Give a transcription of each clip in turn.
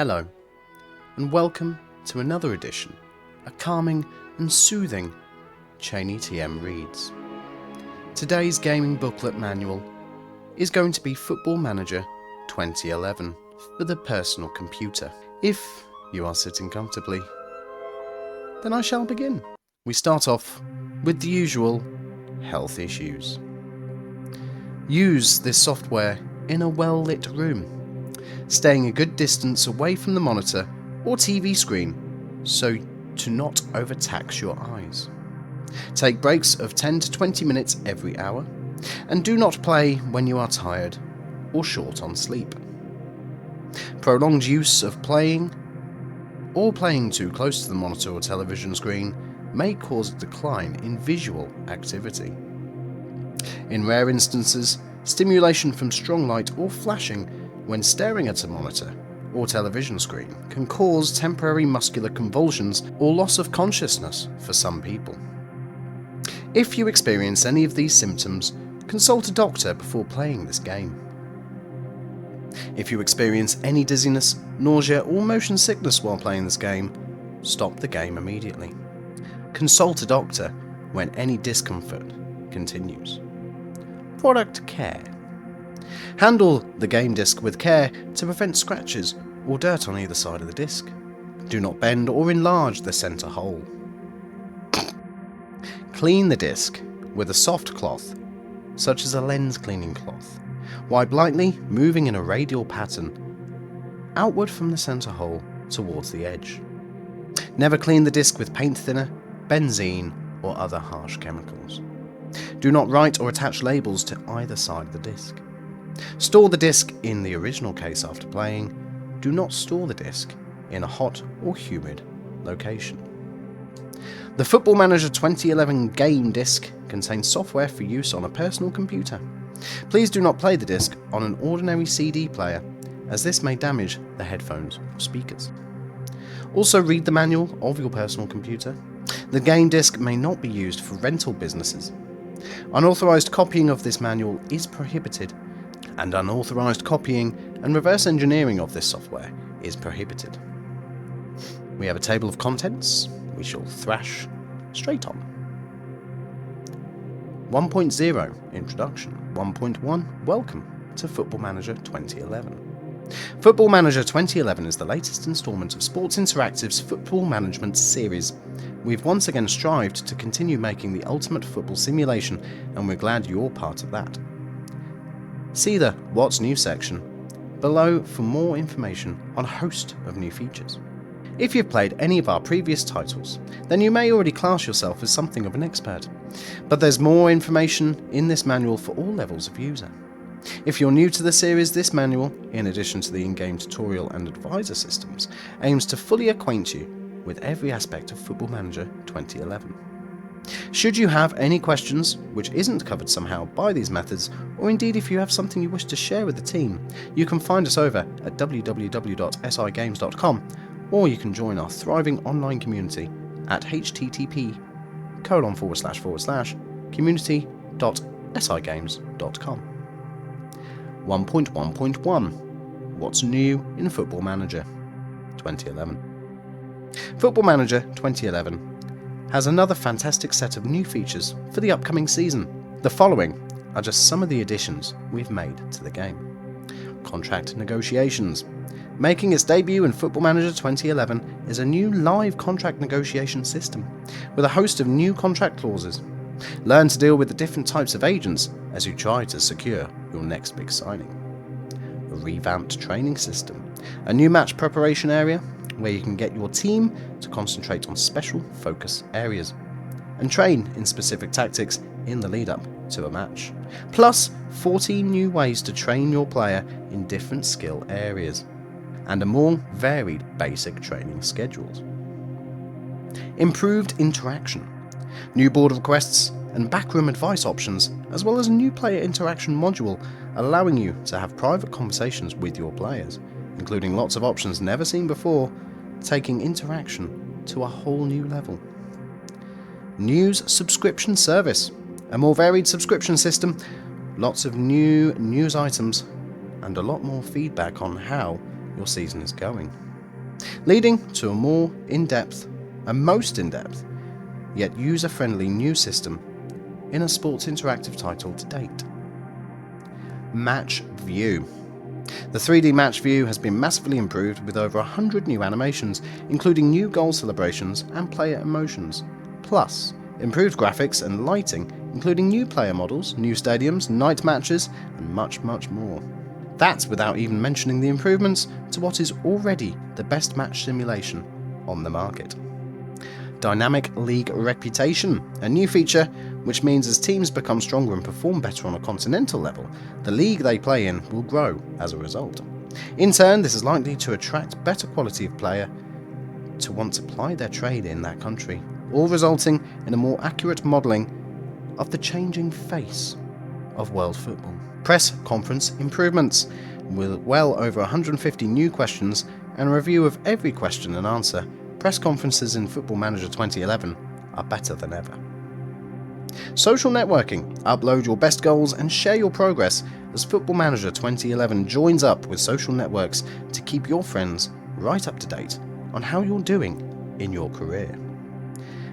Hello, and welcome to another edition, a calming and soothing Cheney TM Reads. Today's gaming booklet manual is going to be Football Manager 2011 for the personal computer. If you are sitting comfortably, then I shall begin. We start off with the usual health issues. Use this software in a well-lit room, staying a good distance away from the monitor or TV screen so to not overtax your eyes. Take breaks of 10 to 20 minutes every hour, and do not play when you are tired or short on sleep. Prolonged use of playing or playing too close to the monitor or television screen may cause a decline in visual activity. In rare instances, stimulation from strong light or flashing when staring at a monitor or television screen can cause temporary muscular convulsions or loss of consciousness for some people. If you experience any of these symptoms, consult a doctor before playing this game. If you experience any dizziness, nausea or motion sickness while playing this game, stop the game immediately. Consult a doctor when any discomfort continues. Product care. Handle the game disc with care to prevent scratches or dirt on either side of the disc. Do not bend or enlarge the center hole. Clean the disc with a soft cloth, such as a lens cleaning cloth. Wipe lightly, moving in a radial pattern outward from the center hole towards the edge. Never clean the disc with paint thinner, benzene, or other harsh chemicals. Do not write or attach labels to either side of the disc. Store the disc in the original case after playing. Do not store the disc in a hot or humid location. The Football Manager 2011 game disc contains software for use on a personal computer. Please do not play the disc on an ordinary CD player, as this may damage the headphones or speakers. Also, read the manual of your personal computer. The game disc may not be used for rental businesses. Unauthorized copying of this manual is prohibited, and unauthorized copying and reverse engineering of this software is prohibited. We have a table of contents. We shall thrash straight on. 1.0 Introduction. 1.1 Welcome to Football Manager 2011. Football Manager 2011 is the latest instalment of Sports Interactive's football management series. We've once again strived to continue making the ultimate football simulation, and we're glad you're part of that. See the What's New section below for more information on a host of new features. If you've played any of our previous titles, then you may already class yourself as something of an expert, but there's more information in this manual for all levels of user. If you're new to the series, this manual, in addition to the in-game tutorial and advisor systems, aims to fully acquaint you with every aspect of Football Manager 2011. Should you have any questions which isn't covered somehow by these methods, or indeed if you have something you wish to share with the team, you can find us over at www.sigames.com, or you can join our thriving online community at http://community.sigames.com. 1.1.1 What's new in Football Manager 2011? Football Manager 2011 has another fantastic set of new features for the upcoming season. The following are just some of the additions we've made to the game. Contract negotiations. Making its debut in Football Manager 2011 is a new live contract negotiation system with a host of new contract clauses. Learn to deal with the different types of agents as you try to secure your next big signing. A revamped training system. A new match preparation area where you can get your team to concentrate on special focus areas and train in specific tactics in the lead up to a match. Plus 14 new ways to train your player in different skill areas and a more varied basic training schedules. Improved interaction. New board requests and backroom advice options, as well as a new player interaction module allowing you to have private conversations with your players, including lots of options never seen before, taking interaction to a whole new level. News subscription service. A more varied subscription system, lots of new news items, and a lot more feedback on how your season is going. leading to a more in-depth, and most in-depth, yet user-friendly new system in a sports interactive title to date. Match View. The 3D match view has been massively improved with over 100 new animations, including new goal celebrations and player emotions, plus improved graphics and lighting, including new player models, new stadiums, night matches, and much more. That's without even mentioning the improvements to what is already the best match simulation on the market. Dynamic League Reputation, a new feature which means as teams become stronger and perform better on a continental level, the league they play in will grow as a result. In turn, this is likely to attract better quality of player to want to ply their trade in that country, all resulting in a more accurate modelling of the changing face of world football. Press conference improvements, with well over 150 new questions and a review of every question and answer. Press conferences in Football Manager 2011 are better than ever. Social networking. Upload your best goals and share your progress as Football Manager 2011 joins up with social networks to keep your friends right up to date on how you're doing in your career.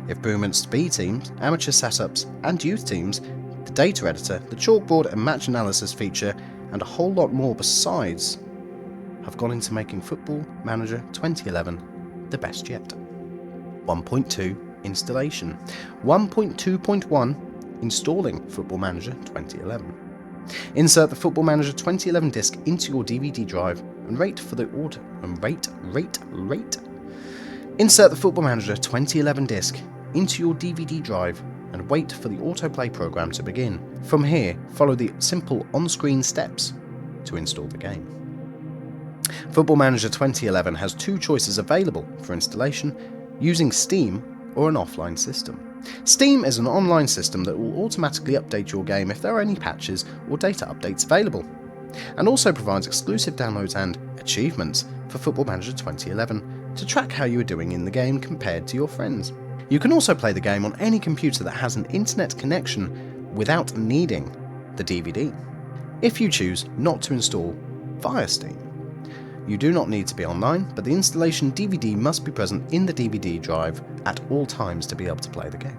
Improvements to B teams, amateur setups and youth teams, the data editor, the chalkboard and match analysis feature, and a whole lot more besides have gone into making Football Manager 2011 the best yet. 1.2 Installation. 1.2.1 Installing Football Manager 2011. Insert the Football Manager 2011 disc into your DVD drive and wait for the auto and rate. Insert the Football Manager 2011 disc into your DVD drive and wait for the autoplay program to begin. From here, follow the simple on-screen steps to install the game. Football Manager 2011 has two choices available for installation, using Steam or an offline system. Steam is an online system that will automatically update your game if there are any patches or data updates available, and also provides exclusive downloads and achievements for Football Manager 2011 to track how you are doing in the game compared to your friends. You can also play the game on any computer that has an internet connection without needing the DVD, if you choose not to install via Steam. You do not need to be online, but the installation DVD must be present in the DVD drive at all times to be able to play the game.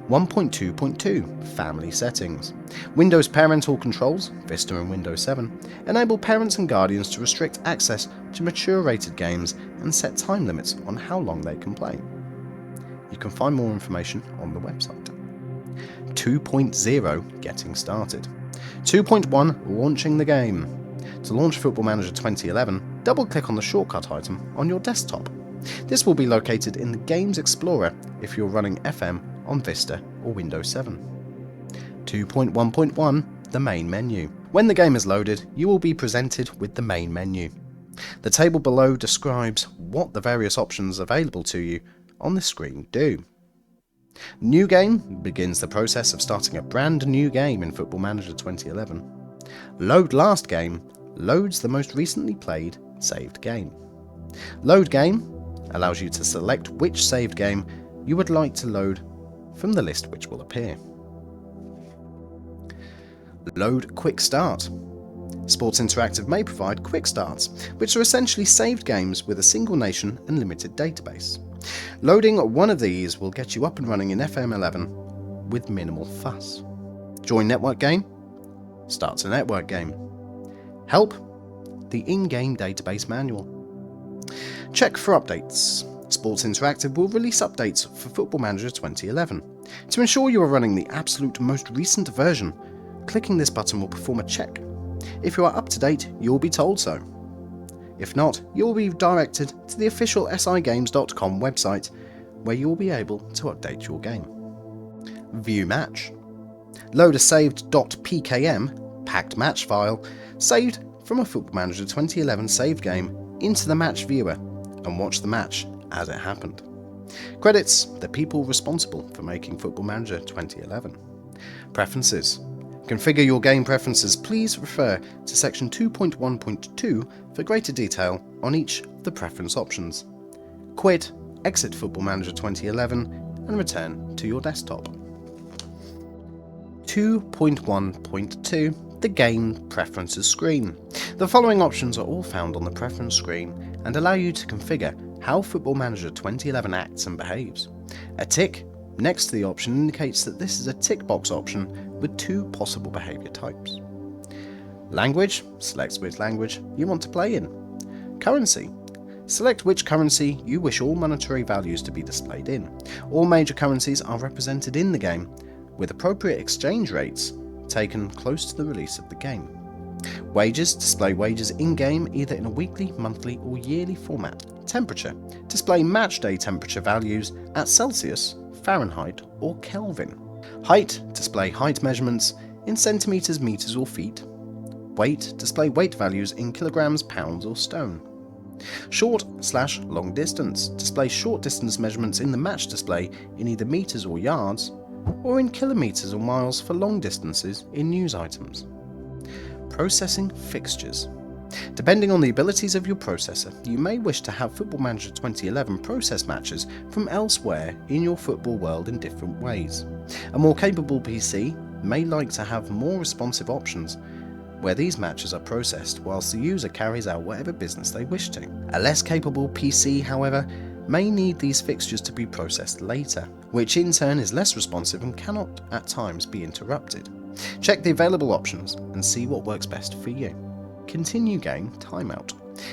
1.2.2 Family Settings. Windows Parental Controls, Vista and Windows 7, enable parents and guardians to restrict access to mature rated games and set time limits on how long they can play. You can find more information on the website. 2.0 Getting Started. 2.1 Launching the game. To launch Football Manager 2011, double-click on the shortcut item on your desktop. This will be located in the Games Explorer if you're running FM on Vista or Windows 7. 2.1.1 The Main Menu. When the game is loaded, you will be presented with the main menu. The table below describes what the various options available to you on the screen do. New Game begins the process of starting a brand new game in Football Manager 2011. Load Last Game loads the most recently played saved game. Load Game allows you to select which saved game you would like to load from the list which will appear. Load Quick Start. Sports Interactive may provide quick starts, which are essentially saved games with a single nation and limited database. Loading one of these will get you up and running in FM11 with minimal fuss. Join Network Game starts a network game. Help, the in-game database manual. Check for updates. Sports Interactive will release updates for Football Manager 2011. To ensure you are running the absolute most recent version, clicking this button will perform a check. If you are up to date, you will be told so. If not, you will be directed to the official sigames.com website, where you will be able to update your game. View Match. Load a saved .pkm packed match file saved from a Football Manager 2011 saved game into the match viewer and watch the match as it happened. Credits the people responsible for making Football Manager 2011. Preferences. Configure your game preferences. Please refer to section 2.1.2 for greater detail on each of the preference options. Quit, exit Football Manager 2011 and return to your desktop. 2.1.2 The Game Preferences screen. The following options are all found on the preference screen and allow you to configure how Football Manager 2011 acts and behaves. A tick next to the option indicates that this is a tick box option with 2 possible behavior types. Language selects which language you want to play in. Currency. Select which currency you wish all monetary values to be displayed in. All major currencies are represented in the game, with appropriate exchange rates taken close to the release of the game. Wages. Display wages in-game either in a weekly, monthly or yearly format. Temperature. Display match day temperature values at Celsius, Fahrenheit or Kelvin. Height. Display height measurements in centimeters, meters or feet. Weight. Display weight values in kilograms, pounds or stone. Short/long distance. Display short distance measurements in the match display in either meters or yards, or in kilometers or miles for long distances in news items. Processing fixtures. Depending on the abilities of your processor, you may wish to have Football Manager 2011 process matches from elsewhere in your football world in different ways. A more capable PC may like to have more responsive options where these matches are processed whilst the user carries out whatever business they wish to. A less capable PC, however, may need these fixtures to be processed later, which in turn is less responsive and cannot at times be interrupted. Check the available options and see what works best for you. Continue game timeout.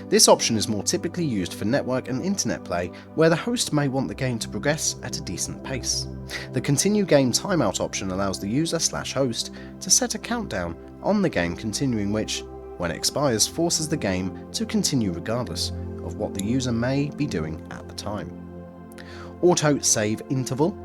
This option is more typically used for network and internet play, where the host may want the game to progress at a decent pace. The continue game timeout option allows the user/host to set a countdown on the game continuing, which, when it expires, forces the game to continue regardless of what the user may be doing at the time. Auto save interval.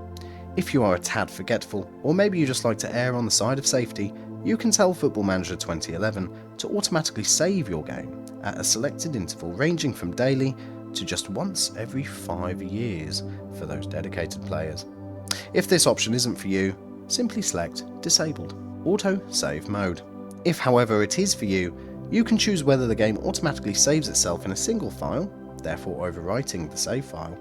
If you are a tad forgetful, or maybe you just like to err on the side of safety, you can tell Football Manager 2011 to automatically save your game at a selected interval ranging from daily to just once every 5 years for those dedicated players. If this option isn't for you, simply select Disabled. Auto save mode. If, however, it is for you, you can choose whether the game automatically saves itself in a single file, therefore overwriting the save file,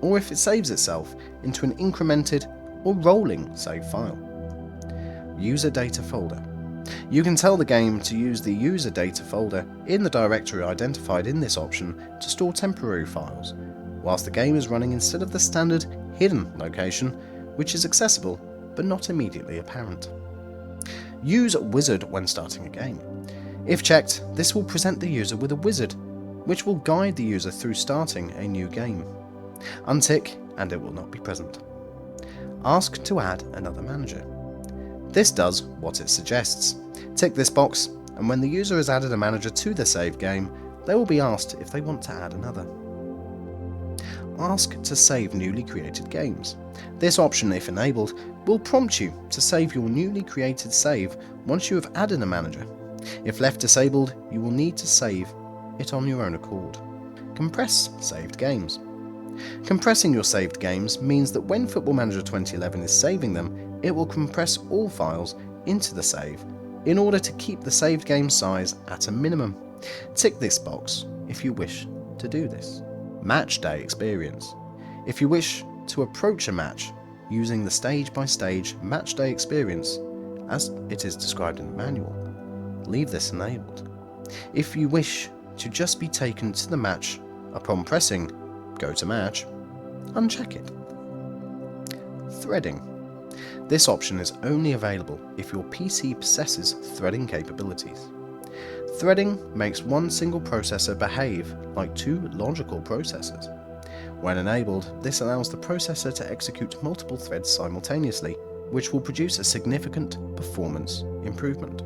or if it saves itself into an incremented or rolling save file. User data folder. You can tell the game to use the user data folder in the directory identified in this option to store temporary files, whilst the game is running instead of the standard hidden location, which is accessible but not immediately apparent. Use wizard when starting a game. If checked, this will present the user with a wizard, which will guide the user through starting a new game. Untick and it will not be present. Ask to add another manager. This does what it suggests. Tick this box, and when the user has added a manager to the saved game, they will be asked if they want to add another. Ask to save newly created games. This option, if enabled, will prompt you to save your newly created save once you have added a manager. If left disabled, you will need to save it on your own accord. Compress saved games. Compressing your saved games means that when Football Manager 2011 is saving them, it will compress all files into the save in order to keep the saved game size at a minimum. Tick this box if you wish to do this. Match day experience. If you wish to approach a match using the stage-by-stage match day experience as it is described in the manual, leave this enabled. If you wish to just be taken to the match upon pressing Go to Match, uncheck it. Threading. This option is only available if your PC possesses threading capabilities. Threading makes one single processor behave like 2 logical processors. When enabled, this allows the processor to execute multiple threads simultaneously, which will produce a significant performance improvement.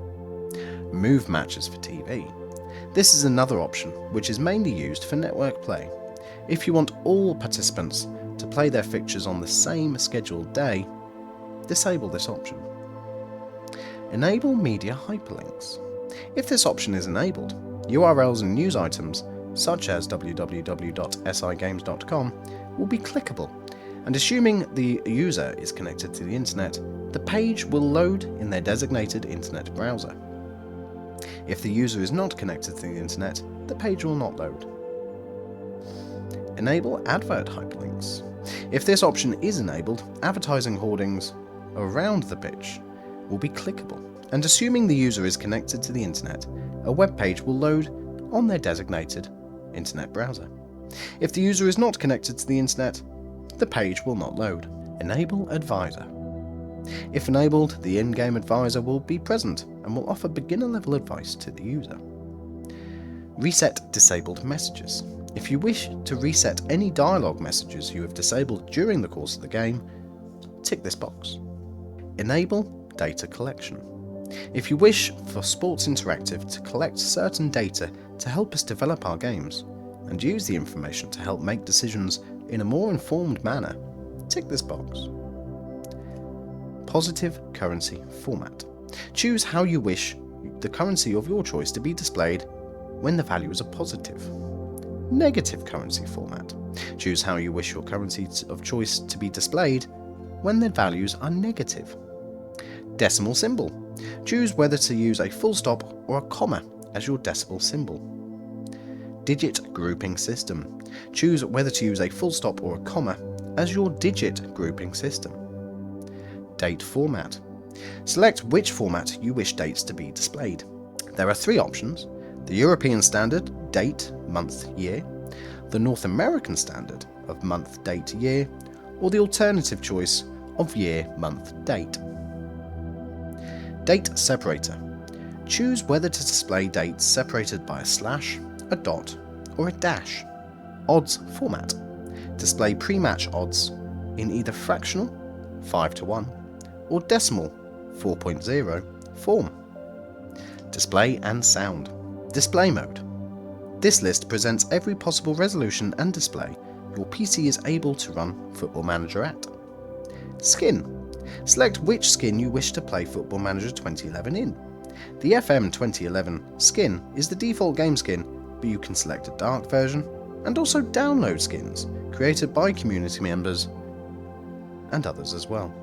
Move matches for TV. This is another option which is mainly used for network play. If you want all participants to play their fixtures on the same scheduled day, disable this option. Enable media hyperlinks. If this option is enabled, URLs and news items, such as www.sigames.com, will be clickable, and assuming the user is connected to the internet, the page will load in their designated internet browser. If the user is not connected to the internet, the page will not load. Enable advert hyperlinks. If this option is enabled, advertising hoardings around the pitch will be clickable, and assuming the user is connected to the internet, a web page will load on their designated internet browser. If the user is not connected to the internet, the page will not load. Enable Advisor. If enabled, the in-game advisor will be present and will offer beginner-level advice to the user. Reset disabled messages. If you wish to reset any dialogue messages you have disabled during the course of the game, tick this box. Enable data collection. If you wish for Sports Interactive to collect certain data to help us develop our games, and use the information to help make decisions in a more informed manner, tick this box. Positive currency format. Choose how you wish the currency of your choice to be displayed when the values are positive. Negative currency format. Choose how you wish your currency of choice to be displayed when the values are negative. Decimal symbol. Choose whether to use a full stop or a comma as your decimal symbol. Digit grouping system. Choose whether to use a full stop or a comma as your digit grouping system. Date format. Select which format you wish dates to be displayed. There are 3 options: the European standard, date, month, year, the North American standard of month, date, year, or the alternative choice of year, month, date. Date separator. Choose whether to display dates separated by a slash, a dot, or a dash. Odds format. Display pre-match odds in either fractional 5:1 or decimal 4.0 form. Display and sound. Display mode. This list presents every possible resolution and display your PC is able to run Football Manager at. Skin. Select which skin you wish to play Football Manager 2011 in. The FM 2011 skin is the default game skin, but you can select a dark version and also download skins created by community members and others as well.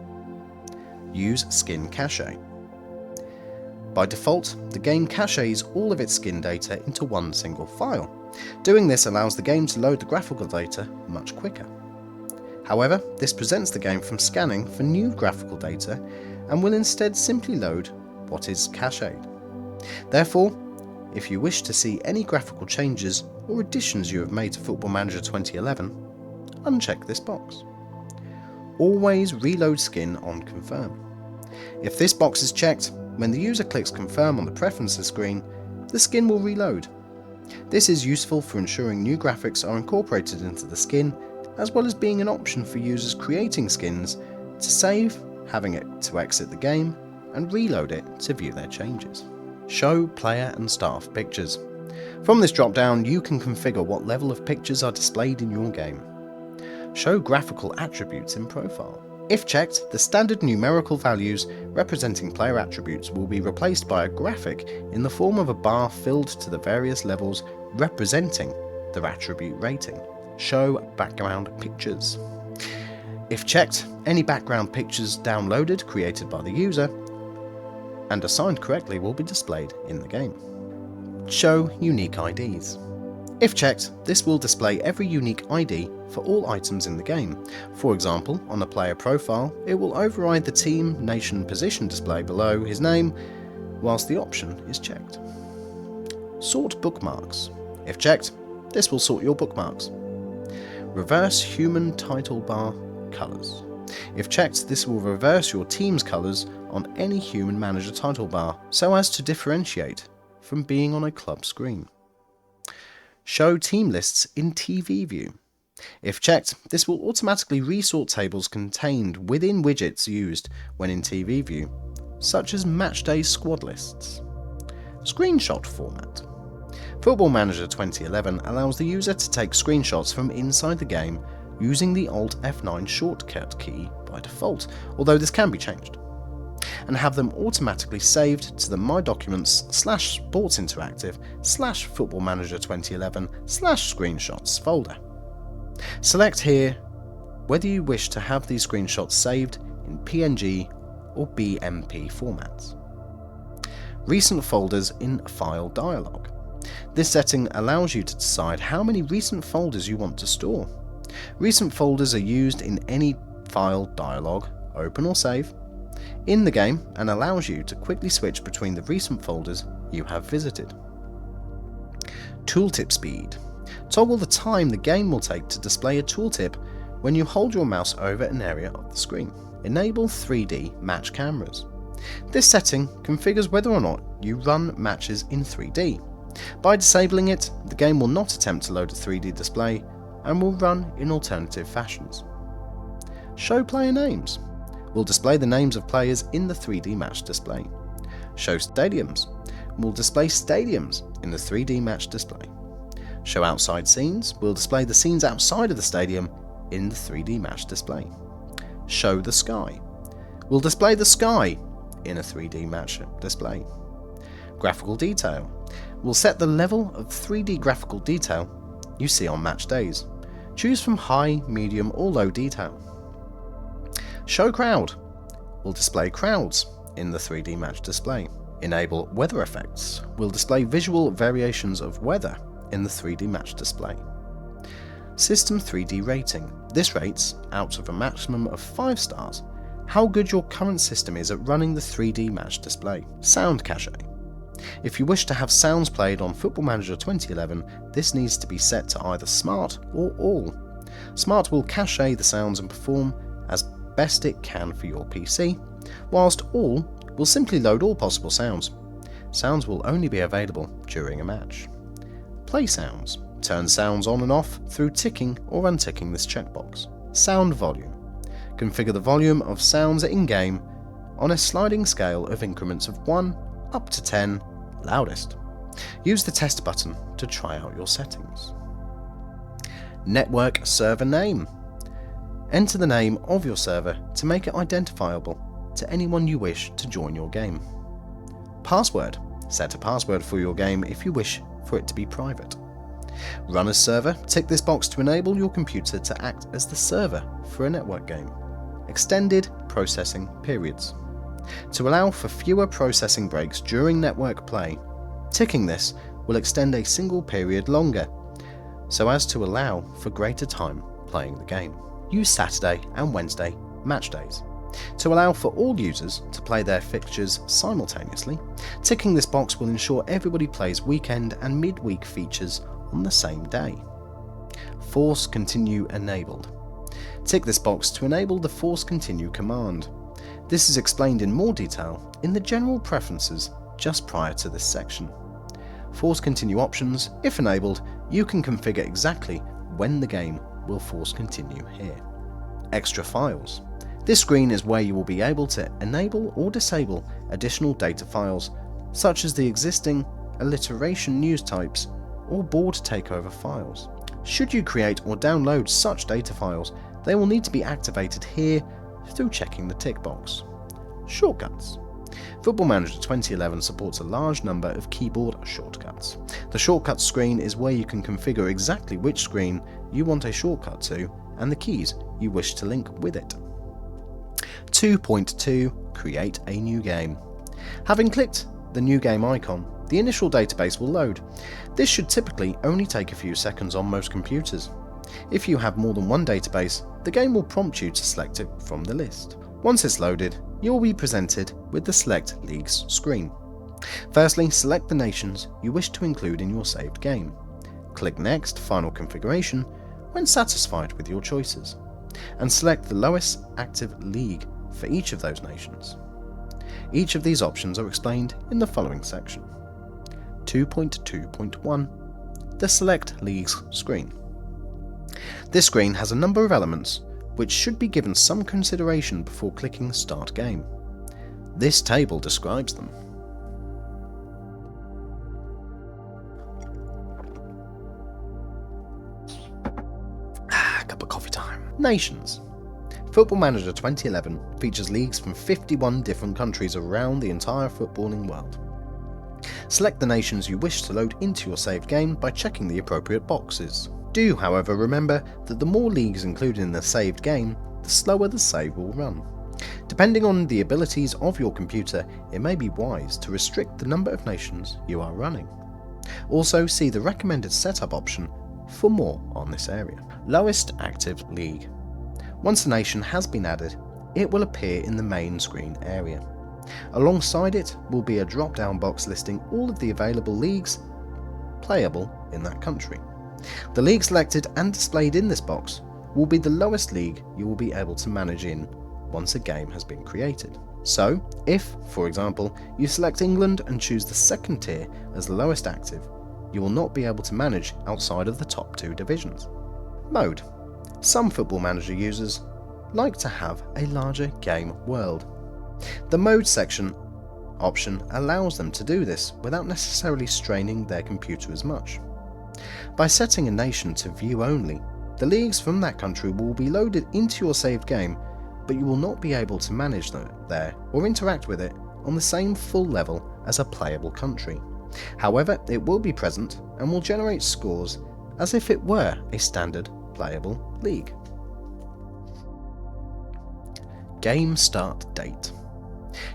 Use skin cache. By default, the game caches all of its skin data into one single file. Doing this allows the game to load the graphical data much quicker. However, this prevents the game from scanning for new graphical data and will instead simply load what is cached. Therefore, if you wish to see any graphical changes or additions you have made to Football Manager 2011, uncheck this box. Always reload skin on confirm. If this box is checked, when the user clicks confirm on the preferences screen, the skin will reload. This is useful for ensuring new graphics are incorporated into the skin, as well as being an option for users creating skins to save, having it to exit the game, and reload it to view their changes. Show player and staff pictures. From this drop-down, you can configure what level of pictures are displayed in your game. Show graphical attributes in profile. If checked, the standard numerical values representing player attributes will be replaced by a graphic in the form of a bar filled to the various levels representing their attribute rating. Show background pictures. If checked, any background pictures downloaded, created by the user, and assigned correctly will be displayed in the game. Show unique IDs. If checked, this will display every unique ID for all items in the game. For example, on a player profile, it will override the team, nation, position display below his name, whilst the option is checked. Sort bookmarks. If checked, this will sort your bookmarks. Reverse human title bar colours. If checked, this will reverse your team's colours on any human manager title bar so as to differentiate from being on a club screen. Show team lists in TV view. If checked, this will automatically resort tables contained within widgets used when in TV view, such as matchday squad lists. Screenshot format. Football Manager 2011 allows the user to take screenshots from inside the game using the Alt F9 shortcut key by default, although this can be changed, and have them automatically saved to the My Documents /Sports Interactive /Football Manager 2011 /Screenshots folder. Select here whether you wish to have these screenshots saved in PNG or BMP formats. Recent folders in File Dialog. This setting allows you to decide how many recent folders you want to store. Recent folders are used in any file dialog, open or save, in the game and allows you to quickly switch between the recent folders you have visited. Tooltip speed. Toggle the time the game will take to display a tooltip when you hold your mouse over an area of the screen. Enable 3D match cameras. This setting configures whether or not you run matches in 3D. By disabling it, the game will not attempt to load a 3D display and will run in alternative fashions. Show player names. Will display the names of players in the 3D match display. Show stadiums. Will display stadiums in the 3D match display. Show outside scenes. Will display the scenes outside of the stadium in the 3D match display. Show the sky. Will display the sky in a 3D match display. Graphical detail. Will set the level of 3D graphical detail you see on match days. Choose from high, medium or low detail. Show crowd. Will display crowds in the 3D match display. Enable weather effects. Will display visual variations of weather in the 3D match display. System 3D rating. This rates, out of a maximum of 5 stars, how good your current system is at running the 3D match display. Sound cache. If you wish to have sounds played on Football Manager 2011, this needs to be set to either Smart or All. Smart will cache the sounds and perform as best it can for your PC, whilst All will simply load all possible sounds. Sounds will only be available during a match. Play sounds. Turn sounds on and off through ticking or unticking this checkbox. Sound volume. Configure the volume of sounds in-game on a sliding scale of increments of 1 up to 10, loudest. Use the test button to try out your settings. Network server name. Enter the name of your server to make it identifiable to anyone you wish to join your game. Password. Set a password for your game if you wish for it to be private. Run as server. Tick this box to enable your computer to act as the server for a network game. Extended processing periods. To allow for fewer processing breaks during network play, ticking this will extend a single period longer, so as to allow for greater time playing the game. Use Saturday and Wednesday match days. To allow for all users to play their fixtures simultaneously, ticking this box will ensure everybody plays weekend and midweek features on the same day. Force Continue enabled. Tick this box to enable the Force Continue command. This is explained in more detail in the general preferences just prior to this section. Force Continue options, if enabled, you can configure exactly when the game will force continue here. Extra files. This screen is where you will be able to enable or disable additional data files, such as the existing alliteration news types or board takeover files. Should you create or download such data files, they will need to be activated here through checking the tick box. Shortcuts. Football Manager 2011 supports a large number of keyboard shortcuts. The shortcuts screen is where you can configure exactly which screen you want a shortcut to and the keys you wish to link with it. 2.2 Create a new game. Having clicked the new game icon, the initial database will load. This should typically only take a few seconds on most computers. If you have more than one database, the game will prompt you to select it from the list. Once it's loaded, you will be presented with the Select Leagues screen. Firstly, select the nations you wish to include in your saved game. Click Next, Final Configuration when satisfied with your choices, and select the lowest active league for each of those nations. Each of these options are explained in the following section. 2.2.1 The Select Leagues screen. This screen has a number of elements which should be given some consideration before clicking Start Game. This table describes them. Cup of coffee time. Nations. Football Manager 2011 features leagues from 51 different countries around the entire footballing world. Select the nations you wish to load into your saved game by checking the appropriate boxes. Do, however, remember that the more leagues included in the saved game, the slower the save will run. Depending on the abilities of your computer, it may be wise to restrict the number of nations you are running. Also, see the recommended setup option for more on this area. Lowest active league. Once a nation has been added, it will appear in the main screen area. Alongside it will be a drop-down box listing all of the available leagues playable in that country. The league selected and displayed in this box will be the lowest league you will be able to manage in once a game has been created. So, if, for example, you select England and choose the second tier as the lowest active, you will not be able to manage outside of the top 2 divisions. Mode. Some Football Manager users like to have a larger game world. The mode section option allows them to do this without necessarily straining their computer as much. By setting a nation to view only, the leagues from that country will be loaded into your saved game, but you will not be able to manage them there or interact with it on the same full level as a playable country. However, it will be present and will generate scores as if it were a standard playable league. Game start date.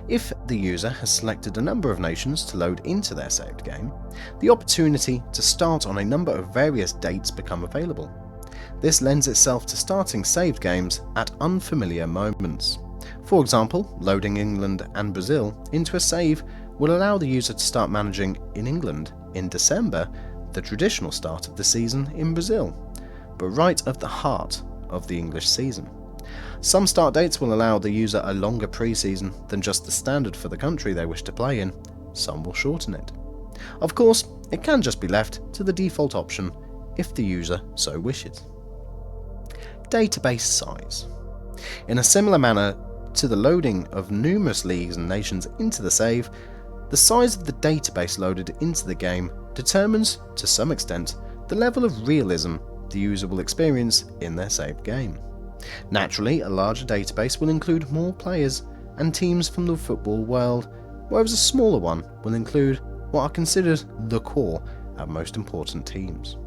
If the user has selected a number of nations to load into their saved game, the opportunity to start on a number of various dates become available. This lends itself to starting saved games at unfamiliar moments. For example, loading England and Brazil into a save will allow the user to start managing in England in December, the traditional start of the season in Brazil, but right at the heart of the English season. Some start dates will allow the user a longer pre-season than just the standard for the country they wish to play in, some will shorten it. Of course, it can just be left to the default option if the user so wishes. Database size. In a similar manner to the loading of numerous leagues and nations into the save, the size of the database loaded into the game determines, to some extent, the level of realism the user will experience in their saved game. Naturally, a larger database will include more players and teams from the football world, whereas a smaller one will include what are considered the core and most important teams.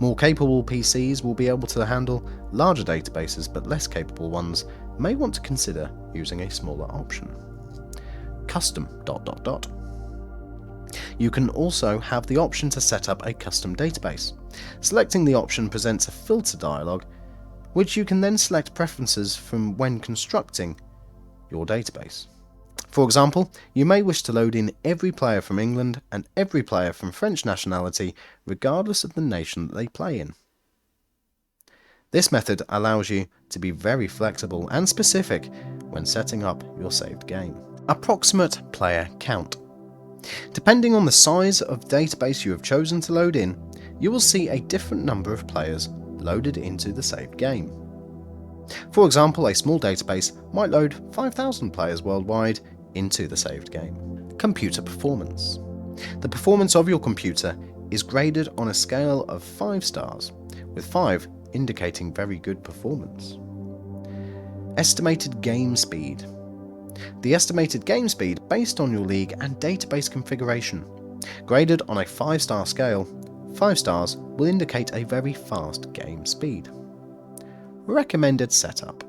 More capable PCs will be able to handle larger databases, but less capable ones may want to consider using a smaller option. Custom ... You can also have the option to set up a custom database. Selecting the option presents a filter dialog, which you can then select preferences from when constructing your database. For example, you may wish to load in every player from England and every player from French nationality, regardless of the nation that they play in. This method allows you to be very flexible and specific when setting up your saved game. Approximate player count. Depending on the size of database you have chosen to load in, you will see a different number of players loaded into the saved game. For example, a small database might load 5,000 players worldwide into the saved game. Computer performance. The performance of your computer is graded on a scale of 5 stars, with 5 indicating very good performance. Estimated game speed. The estimated game speed based on your league and database configuration. Graded on a 5-star scale, 5 stars will indicate a very fast game speed. Recommended setup.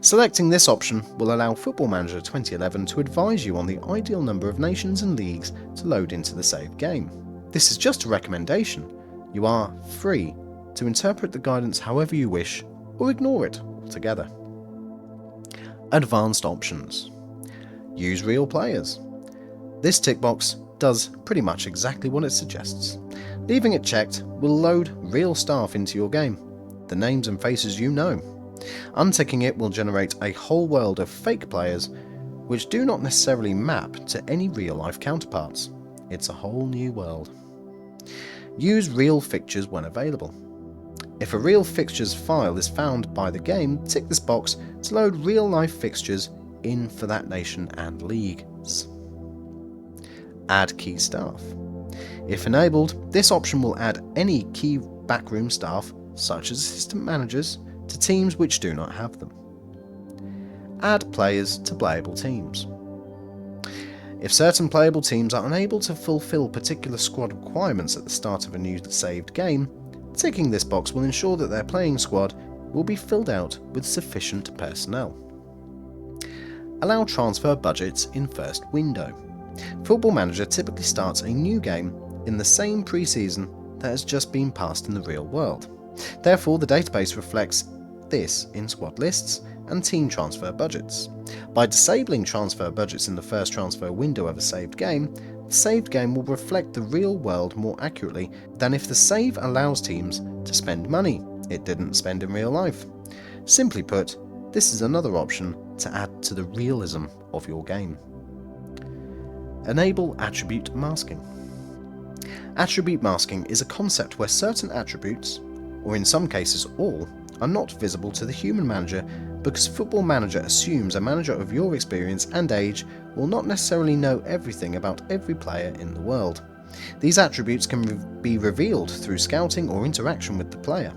Selecting this option will allow Football Manager 2011 to advise you on the ideal number of nations and leagues to load into the saved game. This is just a recommendation. You are free to interpret the guidance however you wish or ignore it altogether. Advanced options. Use real players. This tick box does pretty much exactly what it suggests. Leaving it checked will load real staff into your game, the names and faces you know. Unticking it will generate a whole world of fake players which do not necessarily map to any real-life counterparts. It's a whole new world. Use real fixtures when available. If a real fixtures file is found by the game, tick this box to load real-life fixtures in for that nation and leagues. Add key staff. If enabled, this option will add any key backroom staff, such as assistant managers, to teams which do not have them. Add players to playable teams. If certain playable teams are unable to fulfill particular squad requirements at the start of a new saved game, ticking this box will ensure that their playing squad will be filled out with sufficient personnel. Allow transfer budgets in first window. Football Manager typically starts a new game in the same pre-season that has just been passed in the real world. Therefore, the database reflects this in squad lists and team transfer budgets. By disabling transfer budgets in the first transfer window of a saved game, the saved game will reflect the real world more accurately than if the save allows teams to spend money it didn't spend in real life. Simply put, this is another option to add to the realism of your game. Enable attribute masking. Attribute masking is a concept where certain attributes, or in some cases all, are not visible to the human manager because Football Manager assumes a manager of your experience and age will not necessarily know everything about every player in the world. These attributes can be revealed through scouting or interaction with the player.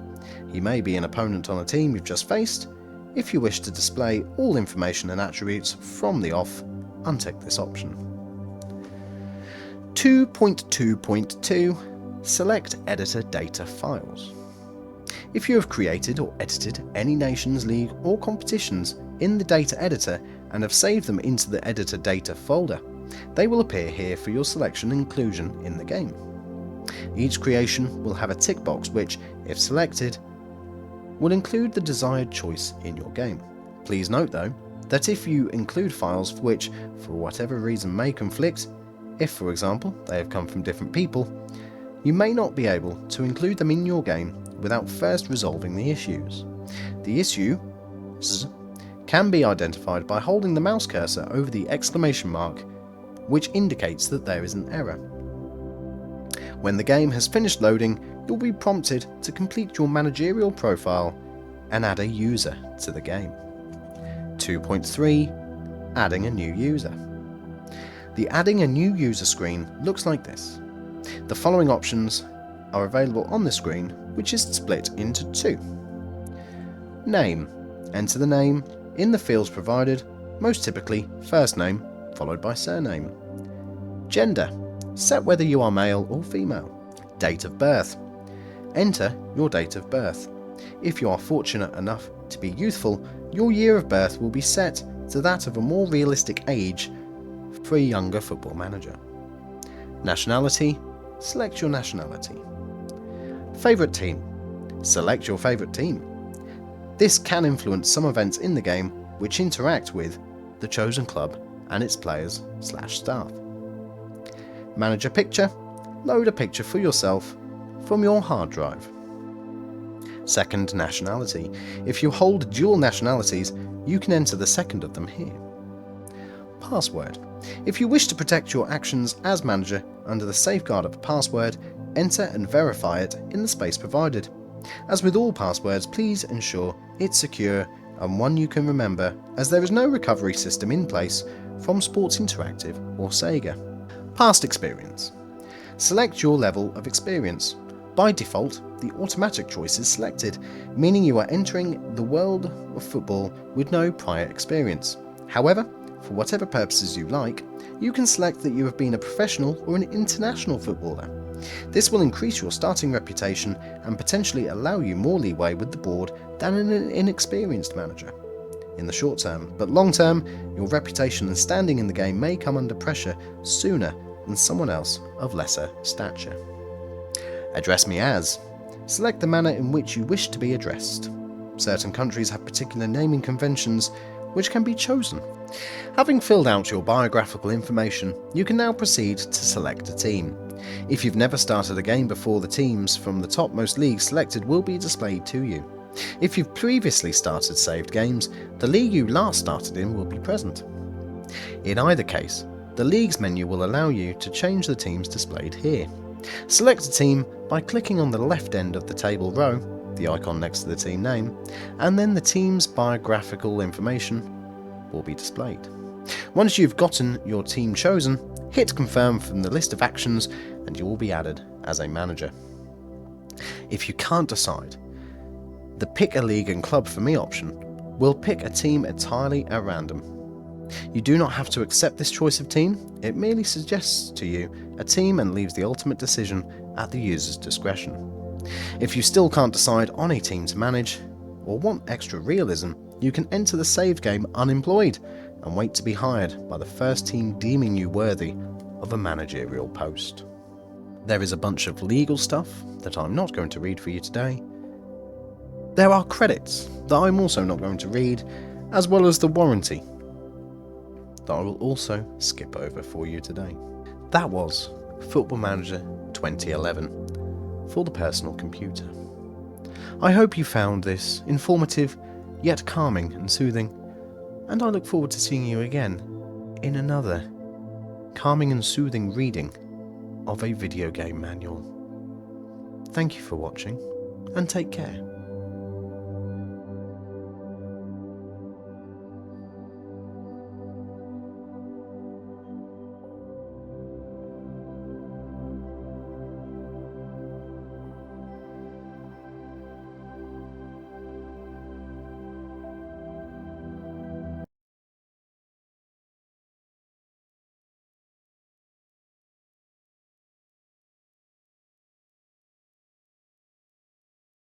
He may be an opponent on a team you've just faced. If you wish to display all information and attributes from the off, untick this option. 2.2.2 Select Editor Data Files. If you have created or edited any nations, league or competitions in the data editor and have saved them into the editor data folder, they will appear here for your selection and inclusion in the game. Each creation will have a tick box which, if selected, will include the desired choice in your game. Please note though, that if you include files which, for whatever reason may conflict, if for example they have come from different people, you may not be able to include them in your game without first resolving the issues. The issues can be identified by holding the mouse cursor over the exclamation mark, which indicates that there is an error. When the game has finished loading, you'll be prompted to complete your managerial profile and add a user to the game. 2.3 Adding a new user. The Adding a new user screen looks like this. The following options are available on the screen, which is split into two. Name. Enter the name in the fields provided, most typically first name followed by surname. Gender. Set whether you are male or female. Date of birth. Enter your date of birth. If you are fortunate enough to be youthful, your year of birth will be set to that of a more realistic age for a younger Football Manager. Nationality. Select your nationality. Favourite team. Select your favourite team. This can influence some events in the game which interact with the chosen club and its players/staff. Manager picture. Load a picture for yourself from your hard drive. Second nationality. If you hold dual nationalities, you can enter the second of them here. Password. If you wish to protect your actions as manager under the safeguard of a password, enter and verify it in the space provided. As with all passwords, please ensure it's secure and one you can remember, as there is no recovery system in place from Sports Interactive or Sega. Past experience. Select your level of experience. By default, the automatic choice is selected, meaning you are entering the world of football with no prior experience. However, for whatever purposes you like, you can select that you have been a professional or an international footballer. This will increase your starting reputation and potentially allow you more leeway with the board than an inexperienced manager. In the short term, but long term, your reputation and standing in the game may come under pressure sooner than someone else of lesser stature. Address me as. Select the manner in which you wish to be addressed. Certain countries have particular naming conventions which can be chosen. Having filled out your biographical information, you can now proceed to select a team. If you've never started a game before, the teams from the topmost leagues selected will be displayed to you. If you've previously started saved games, the league you last started in will be present. In either case, the leagues menu will allow you to change the teams displayed here. Select a team by clicking on the left end of the table row, the icon next to the team name, and then the team's biographical information will be displayed. Once you've gotten your team chosen, hit confirm from the list of actions and you will be added as a manager. If you can't decide, the Pick a League and Club for Me option will pick a team entirely at random. You do not have to accept this choice of team, it merely suggests to you a team and leaves the ultimate decision at the user's discretion. If you still can't decide on a team to manage, or want extra realism, you can enter the saved game unemployed and wait to be hired by the first team deeming you worthy of a managerial post. There is a bunch of legal stuff that I'm not going to read for you today. There are credits that I'm also not going to read, as well as the warranty that I will also skip over for you today. That was Football Manager 2011 for the personal computer. I hope you found this informative, yet calming and soothing, and I look forward to seeing you again in another calming and soothing reading of a video game manual. Thank you for watching, and take care.